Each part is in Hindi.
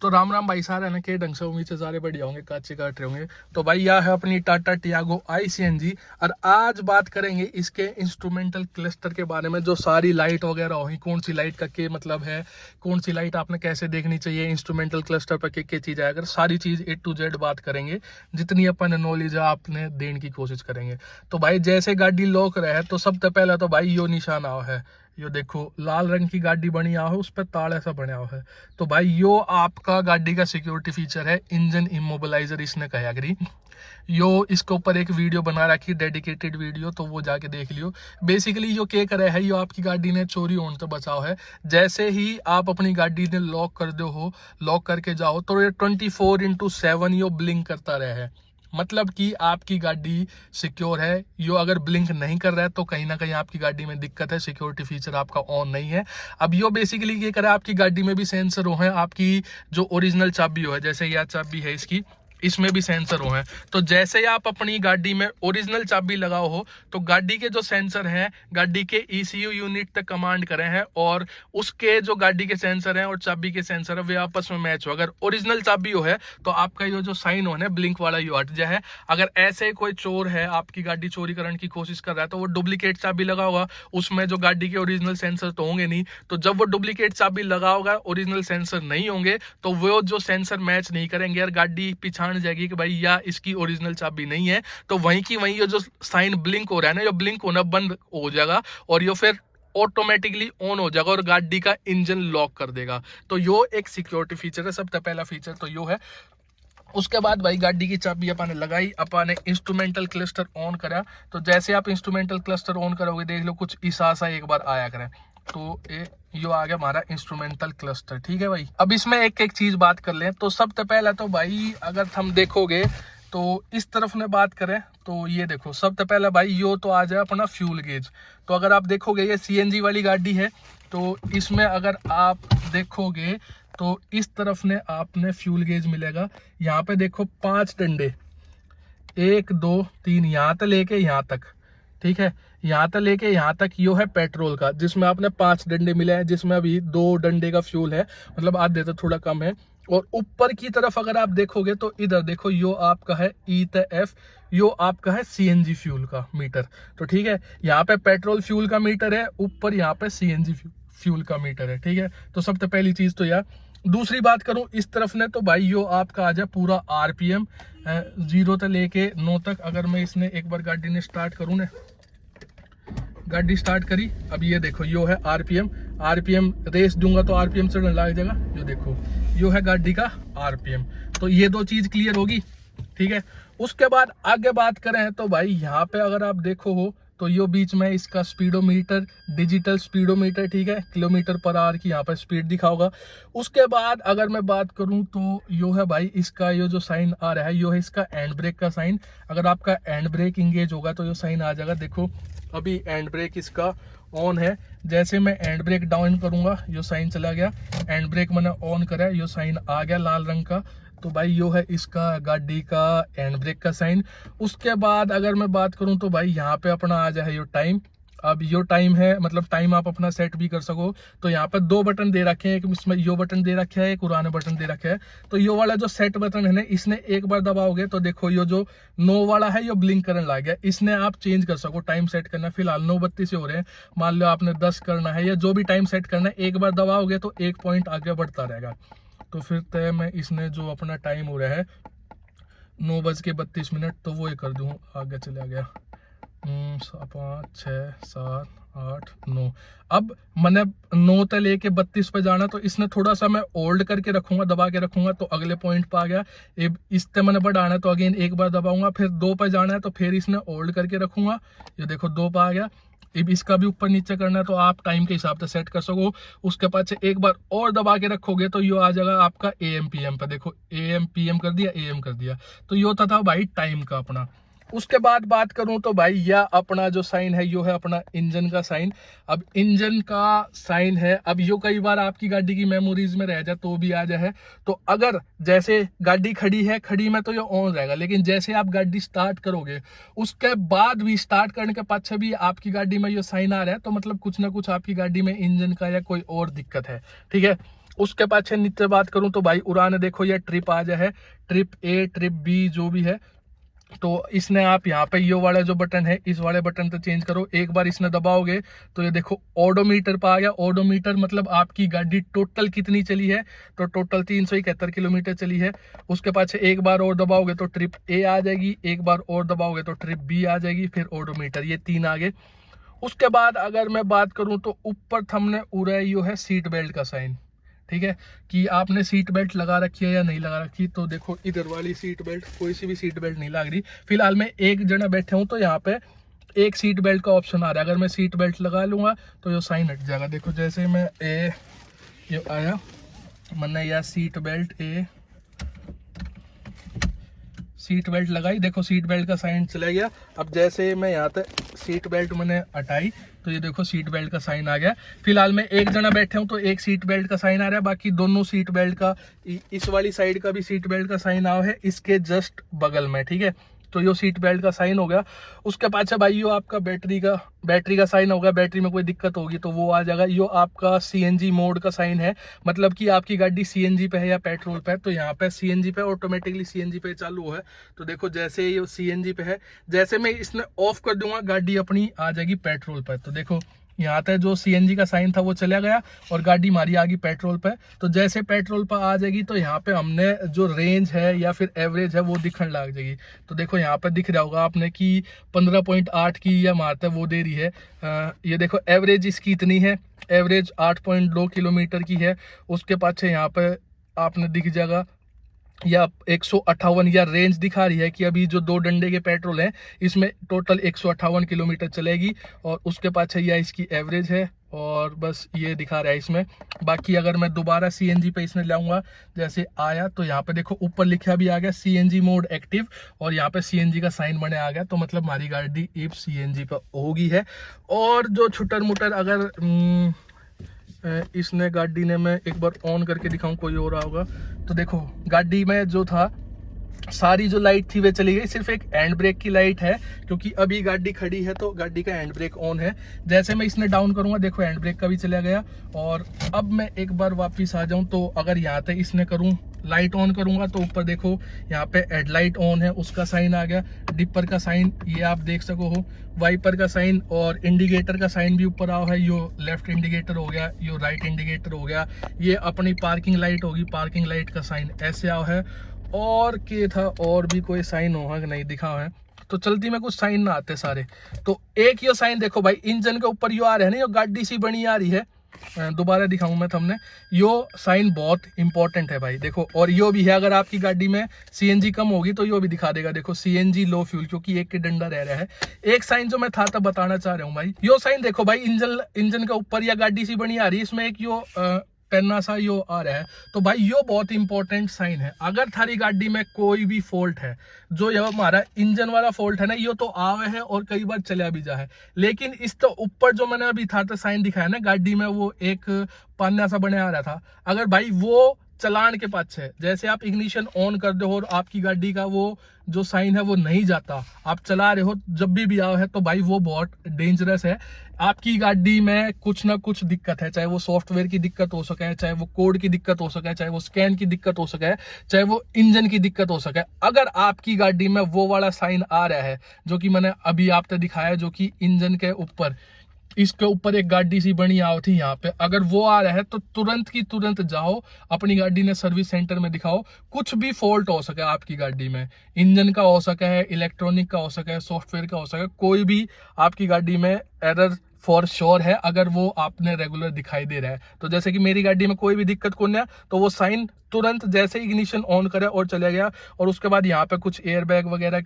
तो राम राम भाई सारे ने के ढंग से उम्मीद से सारे बढ़िया होंगे, काचे काट रहे होंगे। तो भाई यह है अपनी टाटा टियागो ICNG और आज बात करेंगे इसके इंस्ट्रूमेंटल क्लस्टर के बारे में। जो सारी लाइट वगैरह होगी, कौन सी लाइट का के मतलब है, कौन सी लाइट आपने कैसे देखनी चाहिए, इंस्ट्रूमेंटल क्लस्टर पर के चीज़ है, अगर सारी चीज़ A to Z बात करेंगे। जितनी अपन नॉलेज है आपने देने की कोशिश करेंगे। तो भाई जैसे गाड़ी लॉक रहे तो सबसे पहले तो भाई यो निशान आओ है, यो देखो लाल रंग की गाड़ी बनी आओ है, उस पर ताड़ ऐसा बना हुआ है। तो भाई यो आपका गाड़ी का सिक्योरिटी फीचर है, इंजन इमोबिलाइजर इसने कहा करी। यो इसके ऊपर एक वीडियो बना रखी, डेडिकेटेड वीडियो, तो वो जाके देख लियो। बेसिकली यो क्या करे है, यो आपकी गाड़ी ने चोरी होने से बचाव है। जैसे ही आप अपनी गाड़ी ने लॉक कर दो हो, लॉक करके जाओ तो ये 24/7 यो ब्लिंक करता रहे है। मतलब कि आपकी गाड़ी सिक्योर है। यो अगर ब्लिंक नहीं कर रहा है तो कहीं ना कहीं आपकी गाड़ी में दिक्कत है, सिक्योरिटी फीचर आपका ऑन नहीं है। अब यो बेसिकली ये करे, आपकी गाड़ी में भी सेंसर हो है, आपकी जो ओरिजिनल चाबी हो है, जैसे यह चाबी है इसकी, इसमें भी सेंसर हो है। तो जैसे ही आप अपनी गाड़ी में ओरिजिनल चाबी लगाओ हो तो गाड़ी के जो सेंसर हैं गाड़ी के ECU यूनिट तक कमांड करे हैं, और उसके जो गाड़ी के सेंसर हैं और चाबी के सेंसर है वे आपस में मैच हो। अगर ओरिजिनल चाबी हो है तो आपका ये जो साइन हो है ब्लिंक वाला यो हट जाए। अगर ऐसे कोई चोर है आपकी गाड़ी चोरी करने की कोशिश कर रहा है तो वो डुप्लीकेट चाबी लगा होगा, उसमें जो गाड़ी के ओरिजिनल सेंसर तो होंगे नहीं। तो जब वो डुप्लीकेट चाबी लगा होगा, ओरिजिनल सेंसर नहीं होंगे, तो वो जो सेंसर मैच नहीं करेंगे और गाड़ी पीछा जाएगी कि भाई या इसकी ओरिजिनल चाबी नहीं है, तो वहीं की वहीं ये जो साइन ब्लिंक हो रहा है ना, ये ब्लिंक होना बंद हो जाएगा और ये फिर ऑटोमेटिकली ऑन हो जाएगा और गाड़ी का इंजन लॉक कर देगा। तो यो एक सिक्योरिटी फीचर है, सबसे पहला फीचर तो यो है। उसके बाद भाई गाड़ी की चाबी अपने लगाई, अपने इंस्ट्रूमेंटल क्लस्टर ऑन करा। तो जैसे आप इंस्ट्रूमेंटल क्लस्टर ऑन करोगे देख लो कुछ ईसा सा एक बार आया करें। तो यो आ गया हमारा इंस्ट्रूमेंटल क्लस्टर। ठीक है भाई, अब इसमें एक एक चीज बात कर लें। तो सबसे पहला तो भाई अगर हम देखोगे तो इस तरफ ने बात करें तो ये देखो, सबसे पहला भाई यो तो आ जाए अपना फ्यूल गेज। तो अगर आप देखोगे ये CNG वाली गाड़ी है, तो इसमें अगर आप देखोगे तो इस तरफ ने आपने फ्यूल गेज मिलेगा। यहाँ पे देखो 5 डंडे, 1 2 3 यहाँ तक लेके यहाँ तक, ठीक है, यहाँ तक लेके यहाँ तक यो है पेट्रोल का, जिसमें आपने 5 डंडे मिले हैं, जिसमें अभी 2 डंडे का फ्यूल है, मतलब आधे तो थोड़ा कम है। और ऊपर की तरफ अगर आप देखोगे तो इधर देखो यो आपका है E/F, यो आपका है CNG फ्यूल का मीटर। तो ठीक है, यहाँ पे पेट्रोल फ्यूल का मीटर है, ऊपर यहाँ पे CNG फ्यूल का मीटर है। ठीक है, तो सबसे पहली चीज तो यार। दूसरी बात करूं इस तरफ ने तो भाई यो आपका आ जाए पूरा RPM 0 से लेके 9 तक। अगर मैं इसने एक बार गाड़ी ने स्टार्ट करूं ने, गाड़ी स्टार्ट करी, अब ये देखो यो है RPM रेस दूंगा तो RPM से लग जाएगा। यो देखो यो है गाड़ी का RPM। तो ये दो चीज क्लियर होगी। ठीक है, उसके बाद आगे बात करें तो भाई यहाँ पे अगर आप देखो हो तो यो बीच में इसका स्पीडोमीटर, डिजिटल स्पीडोमीटर, ठीक है, km/h की यहाँ पर स्पीड दिखाओगा। उसके बाद अगर मैं बात करूं तो यो है भाई इसका यो जो साइन आ रहा है, यो है इसका हैंड ब्रेक का साइन। अगर आपका हैंड ब्रेक इंगेज होगा तो यो साइन आ जाएगा। देखो अभी हैंड ब्रेक इसका ऑन है, जैसे मैं हैंड ब्रेक डाउन करूंगा यो साइन चला गया, हैंड ब्रेक मैंने ऑन करा यो साइन आ गया लाल रंग का। तो भाई यो है इसका गाड़ी का हैंड ब्रेक का साइन। उसके बाद अगर मैं बात करूं तो भाई यहाँ पे अपना आ जाए यो टाइम। अब यो टाइम है, मतलब टाइम आप अपना सेट भी कर सको। तो यहाँ पे 2 बटन दे रखे हैं, एक इसमें यो बटन दे रखा है, एक पुराना बटन दे रखा है। तो यो वाला जो सेट बटन है ना, इसने एक बार दबाओगे तो देखो यो जो 9 वाला है यो ब्लिंक करने लग गया। इसने आप चेंज कर सको, टाइम सेट करना। फिलहाल 9:32 हो रहे हैं, मान लो आपने 10 करना है या जो भी टाइम सेट करना है, एक बार दबाओगे तो 1 पॉइंट आगे बढ़ता रहेगा। तो फिर तय मैं इसने जो अपना टाइम हो रहा है 9:32, तो वो ही कर दूं, आगे चला गया 5 6 7 8 9। अब मैंने 9 से लेके 32 पे जाना, तो इसने थोड़ा सा मैं होल्ड करके रखूंगा, दबा के रखूंगा तो अगले पॉइंट पे आ गया। इससे मैंने बढ़ाना है तो अगेन एक बार दबाऊंगा, फिर 2 पे जाना है तो फिर इसने होल्ड करके रखूंगा, ये देखो 2 पे आ गया। अब इसका भी ऊपर नीचे करना है तो आप टाइम के हिसाब से सेट कर सको। उसके बाद से एक बार और दबा के रखोगे तो यो आ जाएगा आपका AM PM पे। देखो AM PM कर दिया, AM कर दिया। तो यो था भाई टाइम का अपना। उसके बाद बात करूं तो भाई यह अपना जो साइन है यो है अपना इंजन का साइन। अब इंजन का साइन है, अब यो कई बार आपकी गाड़ी की मेमोरीज में रह जाए तो भी आ जाए। तो अगर जैसे गाड़ी खड़ी है, खड़ी में तो ये ऑन रहेगा, लेकिन जैसे आप गाड़ी स्टार्ट करोगे उसके बाद भी, स्टार्ट करने के पाछे भी आपकी गाड़ी में ये साइन आ रहा है, तो मतलब कुछ ना कुछ आपकी गाड़ी में इंजन का या कोई और दिक्कत है। ठीक है, उसके पाछे नीचे बात करूं तो भाई उड़ान देखो ये ट्रिप आ जाए, ट्रिप ए ट्रिप बी जो भी है, तो इसने आप यहाँ पे ये वाला जो बटन है इस वाले बटन पे चेंज करो। एक बार इसने दबाओगे तो ये देखो ओडोमीटर पे आ गया। ओडोमीटर मतलब आपकी गाड़ी टोटल कितनी चली है, तो टोटल 371 किलोमीटर चली है। उसके पाछे एक बार और दबाओगे तो ट्रिप ए आ जाएगी, एक बार और दबाओगे तो ट्रिप बी आ जाएगी, फिर ओडोमीटर, ये 3 आगे। उसके बाद अगर मैं बात करूं तो ऊपर हमने उड़ाई है सीट बेल्ट का साइन, ठीक है, कि आपने सीट बेल्ट लगा रखी है या नहीं लगा रखी। तो देखो इधर वाली सीट बेल्ट, कोई सी भी सीट बेल्ट नहीं लग रही। फिलहाल मैं एक जना बैठे हूं तो यहाँ पे एक सीट बेल्ट का ऑप्शन आ रहा है। अगर मैं सीट बेल्ट लगा लूंगा तो ये साइन हट जाएगा। देखो जैसे मैं ये आया, मैंने यह सीट बेल्ट सीट बेल्ट लगाई, देखो सीट बेल्ट का साइन चला गया। अब जैसे मैं यहाँ तक सीट बेल्ट मैंने हटाई तो ये देखो सीट बेल्ट का साइन आ गया। फिलहाल मैं एक जना बैठे हूँ तो एक सीट बेल्ट का साइन आ रहा है, बाकी दोनों सीट बेल्ट का, इस वाली साइड का भी सीट बेल्ट का साइन आ है इसके जस्ट बगल में, ठीक है। तो यो सीट बेल्ट का साइन हो गया। उसके पाछे भाई यो आपका बैटरी का साइन होगा। बैटरी में कोई दिक्कत होगी तो वो आ जाएगा। यो आपका सीएनजी मोड का साइन है, मतलब कि आपकी गाड़ी सीएनजी पे है या पेट्रोल पे है। तो यहाँ पे सीएनजी पे ऑटोमेटिकली सीएनजी पे चालू है। तो देखो जैसे ये सीएनजी पे है, जैसे मैं इसने ऑफ कर दूंगा गाड़ी अपनी आ जाएगी पेट्रोल पे। तो देखो यहाँ तक जो सीएनजी का साइन था वो चला गया और गाड़ी हमारी आ गई पेट्रोल पे। तो जैसे पेट्रोल पर आ जाएगी तो यहाँ पे हमने जो रेंज है या फिर एवरेज है वो दिखने लग जाएगी। तो देखो यहाँ पे दिख रहा होगा आपने कि 15.8 की या मारता है वो दे रही है। ये देखो एवरेज इसकी इतनी है, एवरेज 8.2 किलोमीटर की है। उसके पाछे यहाँ पे आपने दिख जाएगा या 158 या रेंज दिखा रही है कि अभी जो 2 डंडे के पेट्रोल है इसमें टोटल 158 किलोमीटर चलेगी। और उसके पाछे यह इसकी एवरेज है और बस ये दिखा रहा है इसमें। बाकी अगर मैं दोबारा सीएनजी पे इसमें लाऊंगा, जैसे आया तो यहाँ पे देखो ऊपर लिखा भी आ गया सीएनजी मोड एक्टिव और यहाँ पे सीएनजी का साइन बने आ गया। तो मतलब हमारी गाड़ी इफ सीएनजी पे होगी है। और जो छुटर मुटर अगर इसने गाड़ी ने, मैं एक बार ऑन करके दिखाऊं कोई हो रहा होगा, तो देखो गाड़ी में जो था सारी जो लाइट थी वे चली गई, सिर्फ एक हैंड ब्रेक की लाइट है क्योंकि अभी गाड़ी खड़ी है तो गाड़ी का हैंड ब्रेक ऑन है। जैसे मैं इसने डाउन करूंगा देखो हैंड ब्रेक का भी चला गया। और अब मैं एक बार वापस आ जाऊं तो अगर यहाँ तक इसने करूं लाइट ऑन करूंगा तो ऊपर देखो यहाँ पे हेडलाइट ऑन है उसका साइन आ गया, डिपर का साइन ये आप देख सको हो, वाइपर का साइन और इंडिकेटर का साइन भी ऊपर आओ है। यो लेफ्ट इंडिकेटर हो गया, यो राइट इंडिकेटर हो गया, ये अपनी पार्किंग लाइट होगी, पार्किंग लाइट का साइन ऐसे आओ है। और क्या था, और भी कोई साइन होगा कि नहीं दिखा है, तो चलती में कुछ साइन ना आते सारे। तो एक यो साइन देखो भाई इंजन के ऊपर यो आ रहा है ना, यो गाड़ी सी बनी आ रही है। दोबारा दिखाऊं मैं तुमने, यो साइन बहुत इंपॉर्टेंट है भाई देखो। और यो भी है, अगर आपकी गाड़ी में सीएनजी कम होगी तो यो भी दिखा देगा, देखो सीएनजी लो फ्यूल, क्योंकि एक के डंडा रह रहा है। एक साइन जो मैं था तब बताना चाह रहा हूँ भाई, यो साइन देखो भाई इंजन के ऊपर या गाड़ी सी बनी आ रही है, इसमें एक यो पेन्ना सा यो आ रहा है। तो भाई यो बहुत इंपॉर्टेंट साइन है। अगर थारी गाड़ी में कोई भी फॉल्ट है, जो ये हमारा इंजन वाला फॉल्ट है ना, यो तो आवे है और कई बार चला भी जा है, लेकिन इस तो ऊपर जो मैंने अभी था साइन दिखाया ना गाड़ी में, वो एक पन्ना सा बने आ रहा था। अगर भाई वो चलान के पास है, जैसे आप इग्निशन ऑन कर दो और आपकी गाड़ी का वो जो साइन है वो नहीं जाता, आप चला रहे हो जब भी आओ है, तो भाई वो बहुत डेंजरस है। आपकी गाड़ी में कुछ ना कुछ दिक्कत है, चाहे वो सॉफ्टवेयर की दिक्कत हो सके, चाहे वो कोड की दिक्कत हो सके, चाहे वो स्कैन की दिक्कत हो सके, चाहे वो इंजन की दिक्कत हो सके। अगर आपकी गाड़ी में वो वाला साइन आ रहा है जो कि मैंने अभी आपको दिखाया, जो कि इंजन के ऊपर, इसके ऊपर एक गाड़ी सी बनी आओ थी यहाँ पे, अगर वो आ रहा है तो तुरंत की तुरंत जाओ अपनी गाड़ी ने सर्विस सेंटर में दिखाओ। कुछ भी फॉल्ट हो सके आपकी गाड़ी में, इंजन का हो सके है, इलेक्ट्रॉनिक का हो सके है, सॉफ्टवेयर का हो सके, कोई भी आपकी गाड़ी में एरर फॉर श्योर है अगर वो आपने रेगुलर दिखाई दे रहा है। तो जैसे कि मेरी गाड़ी में कोई भी दिक्कत को नहीं है, तो वो साइन तुरंत जैसे इग्निशन ऑन करे और चला गया। और उसके बाद यहाँ पे कुछ एयरबैग वगैरह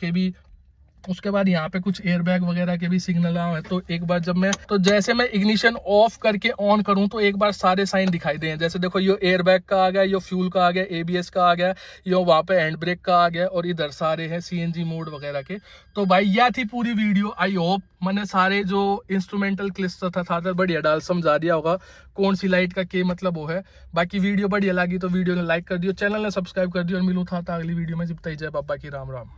के भी सिग्नल आए। तो एक बार जब मैं, तो जैसे मैं इग्निशन ऑफ करके ऑन करूं तो एक बार सारे साइन दिखाई दें। जैसे देखो यो एयरबैग का आ गया, यो फ्यूल का आ गया, एबीएस का आ गया, यो वहां पे हैंड ब्रेक का आ गया, और इधर सारे हैं सीएनजी मोड वगैरह के। तो भाई यह थी पूरी वीडियो। आई होप मैंने सारे जो इंस्ट्रूमेंटल क्लिस्टर था बढ़िया डाल समझा दिया होगा कौन सी लाइट का क्या मतलब वो है। बाकी वीडियो बढ़िया लगी तो वीडियो ने लाइक कर दियो, चैनल ने सब्सक्राइब कर दियो, और मिलूँ था अगली वीडियो में। जब तक जय बाबा की राम राम।